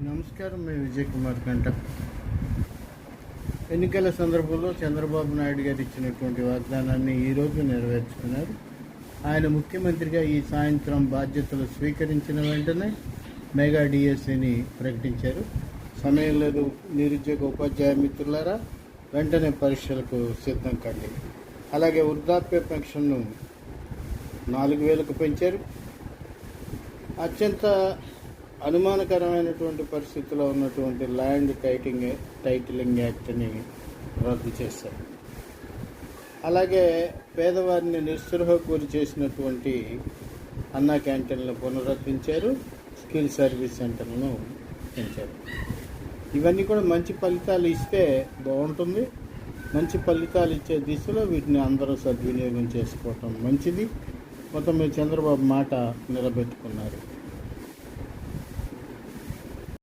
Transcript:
నమస్కారం. మేము విజయ్ కుమార్ గంట. ఎన్నికల సందర్భంలో చంద్రబాబు నాయుడు గారు ఇచ్చినటువంటి వాగ్దానాన్ని ఈరోజు నెరవేర్చుకున్నారు. ఆయన ముఖ్యమంత్రిగా ఈ సాయంత్రం బాధ్యతలు స్వీకరించిన వెంటనే మెగా డిఎస్సిని ప్రకటించారు. సమయం లేదు నిరుద్యోగ ఉపాధ్యాయ మిత్రులారా, వెంటనే పరీక్షలకు సిద్ధం కండి. అలాగే వృద్ధాప్య పెన్షన్ను 4,000కు పెంచారు. అత్యంత అనుమానకరమైనటువంటి పరిస్థితిలో ఉన్నటువంటి ల్యాండ్ టైటిలింగ్ యాక్ట్ని రద్దు చేశారు. అలాగే పేదవారిని నిస్పృహకు గురి చేసినటువంటి అన్నా క్యాంటీన్లను పునరుద్ధరించారు. స్కిల్ సర్వీస్ సెంటర్లను పెంచారు. ఇవన్నీ కూడా మంచి ఫలితాలు ఇస్తే బాగుంటుంది. మంచి ఫలితాలు ఇచ్చే దిశలో వీటిని అందరూ సద్వినియోగం చేసుకోవటం మంచిది. మొత్తం మీద చంద్రబాబు మాట నిలబెట్టుకున్నారు.